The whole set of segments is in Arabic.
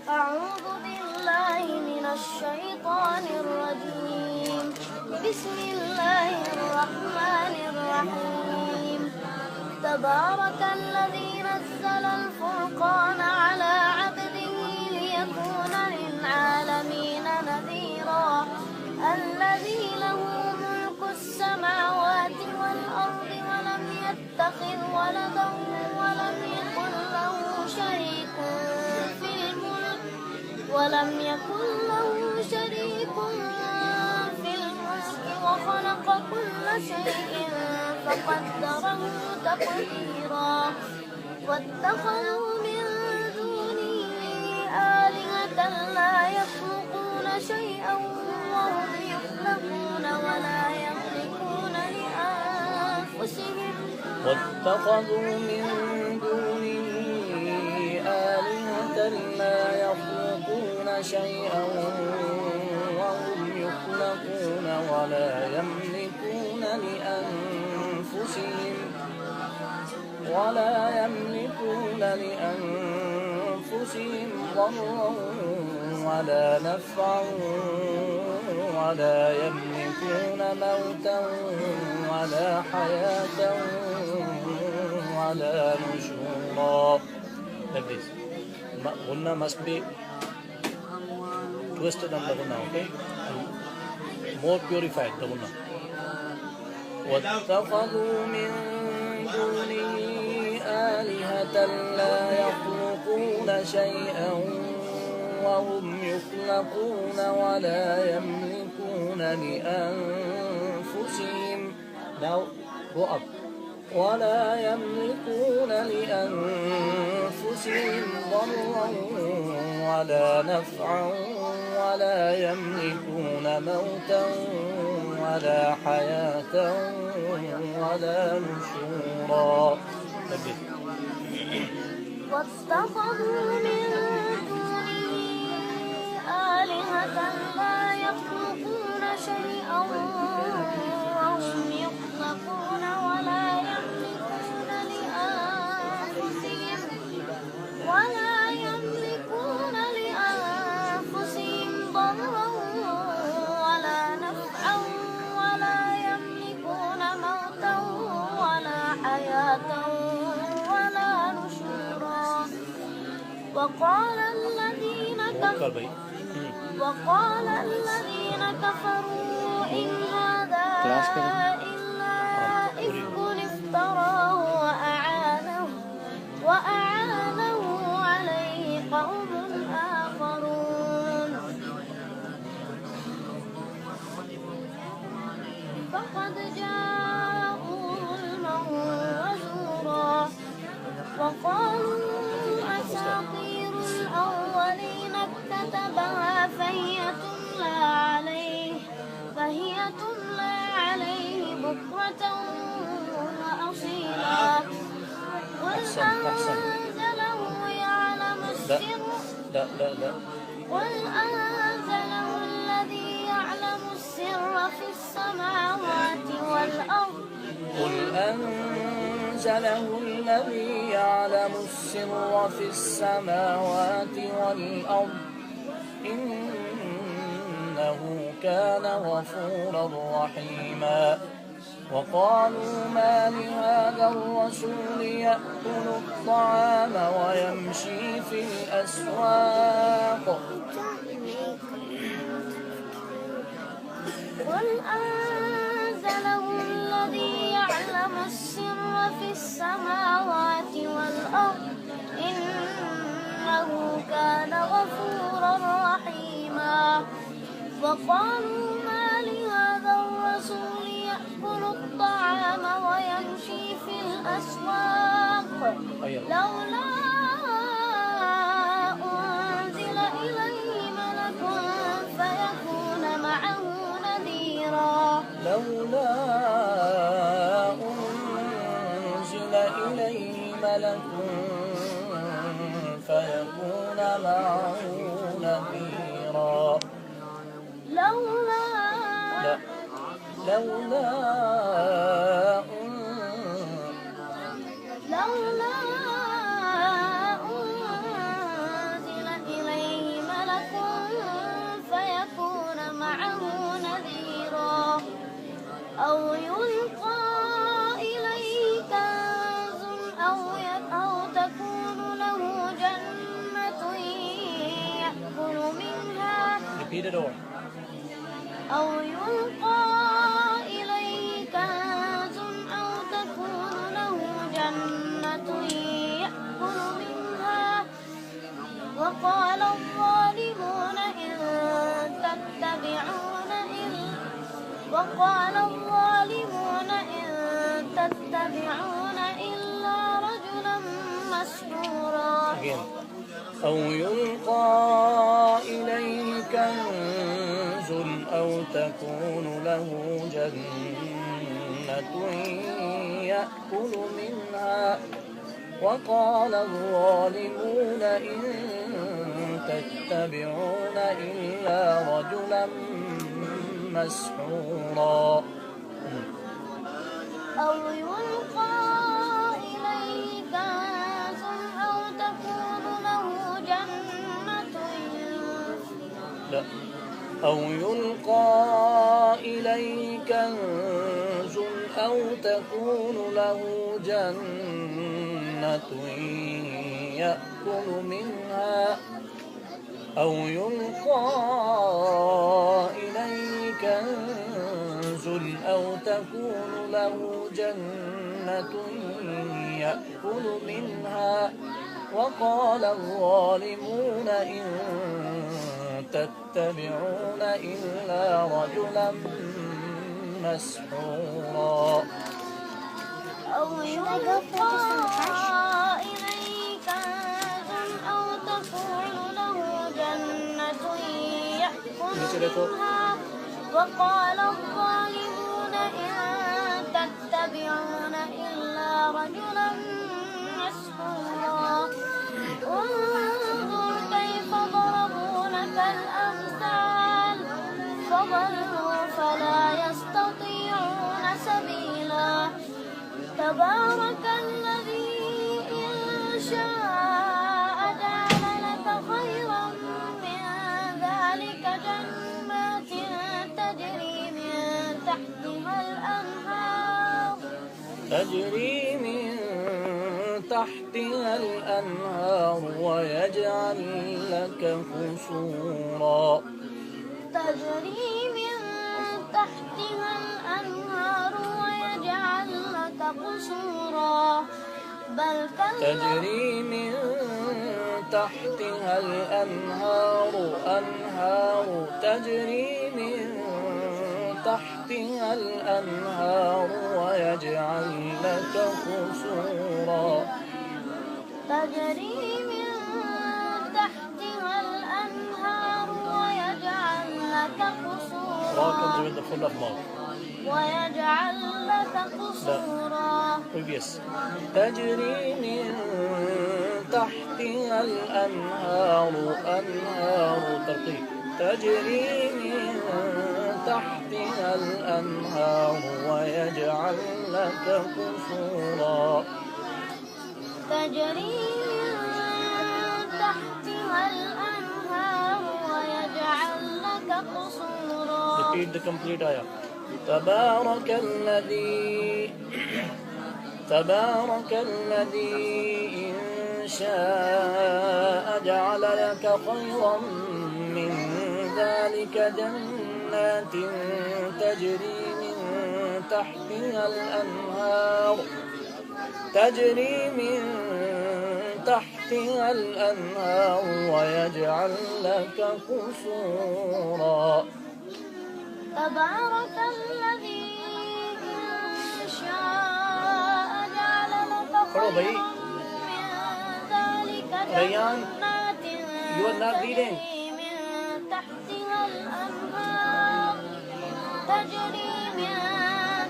أعوذ بالله من الشيطان الرجيم. بسم الله الرحمن الرحيم. تبارك الذي نزل الفرقان على عبده ليكون للعالمين نذيرا. الذي له ملك السماوات والأرض ولم يتخذ ولدا ولم يكن له شريك في الملك وخلق كل شيء فقدره تقديرا. واتخذوا من دونه آلهة لا يخلقون شيئا وهم يخلقون ولا يملكون لأنفسهم واتخذوا من دونه آلهة لا يخلقون شيئا وهم يخلقون ولا يملكون لأنفسهم ضرا ولا نفعا ولا يملكون موتا ولا حياة ولا نشورا. Like this. Gunna must be twisted on the gunna, okay? And more purified, the gunna. واتخذوا من دونه آلهة لا يخلقون شيئا وهم يخلقون ولا يملكون لأنفسهم now go up ولا يملكون لأنفسهم ضرا ولا نفعا ولا يملكون موتا ولا حياة ولا نشورا. واتخذوا من دونه آلهة لا يخلقون شيئا وهم يخلقون ولا يملكون لأنفسهم ضرا ولا نفعا ولا يملكون موتا ولا حياة ولا نشورا. وقال الذين كفروا إن هذا إلا إفك افتراه وأعانه عليه قوم آخرون. فقد جاءوا ظلما وزورا. وقالوا أساطير الأولين اكتتبها فهي تملى عليه بكرة وأصيلا. قل أنزله الذي يعلم السر في السماوات والأرض. قل أنزله الذي يعلم السر في السماوات والأرض إنه كان غفورا رحيما. وقالوا ما لهذا الرسول يأكل الطعام ويمشي في الأسواق. قل أنزله الذي يعلم السر في السماوات والأرض إنه كان غفورا رحيما. وقالوا ما لهذا الرسول يأكل الطعام ويمشي في الأسواق لولا أنزل إليه ملك فيكون معه نذيرا. لولا أنزل إليه ملك فيكون معه نذيرا. لولا أنزل إليه Repeat it over. أو يلقى إليه كنز أو تكون له جنة يأكل منها وقال الظالمون إن تتبعون إلا رجلا مسحورا. Again. أو يلقى إليه كنز أو تكون له جنة يأكل منها وقال الظالمون إن تتبعون إلا رجلا مسحورا. أو يلقى إليه كنز أو تكون له جنة لا. أو يلقى إليه كنز أو تكون له جنة يأكل منها أو يلقى إليه كنز أو تكون له جنة يأكل منها وقال الظالمون إن تتبعون إلا رجلا مسحورا. أو يلقى إليه كنز أو تكون له جنة يأكل منها وقال الظالمون إن تتبعون إلا رجلا مسحورا. انظر كيف ضربوا لك الأمثال فضلوا فلا يستطيعون سبيلا. تبارك الذي إن شاء جعل لك خيرا من ذلك جنات تجري من تحتها الأنهار ويجعل لك قصورا. تجري من تحتها الأنهار ويجعل لك قصورا. تجري من تحتها الأنهار تجري من تحتها الأنهار ويجعل لك قصورا. تجري من تحتها الأنهار ويجعل لك قصورا. with the full of mouth. ويجعل لك قصورا. Previous. تجري من تحتها الأنهار ترتيب. تجري من تحتها الأنهار ويجعل لك قصورا. تجري من تحتها الأنهار ويجعل لك قصورا. Repeat the complete ayah. تبارك الذي إن شاء جعل لك خيرا من ذلك جنات تجري من تحتها الأنهار ويجعل لك قصورا. تبارك الذي إن شاء جعل لك خيرا من ذلك جنات You are not reading. من تحتها الأنهار تجري من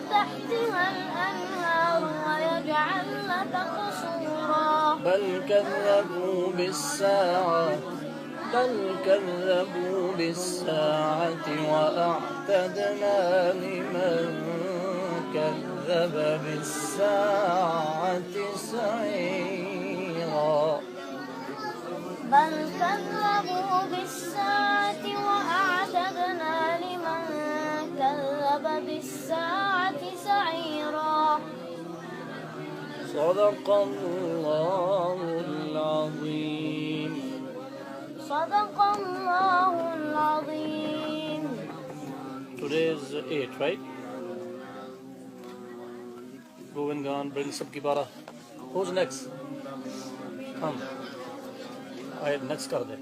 تحتها الأنهار ويجعل لك قصورا. بل كذبوا بالساعة وأعتدنا لمن كذب بالساعة سعيرا. بل كذبوا بالساعة وأعتدنا لمن كذب بالساعة سعيرا. صدق الله العظيم. صدق الله العظيم. is 8, right? Govindan, bring Sabkipara. Who's next? Come. Next kar de.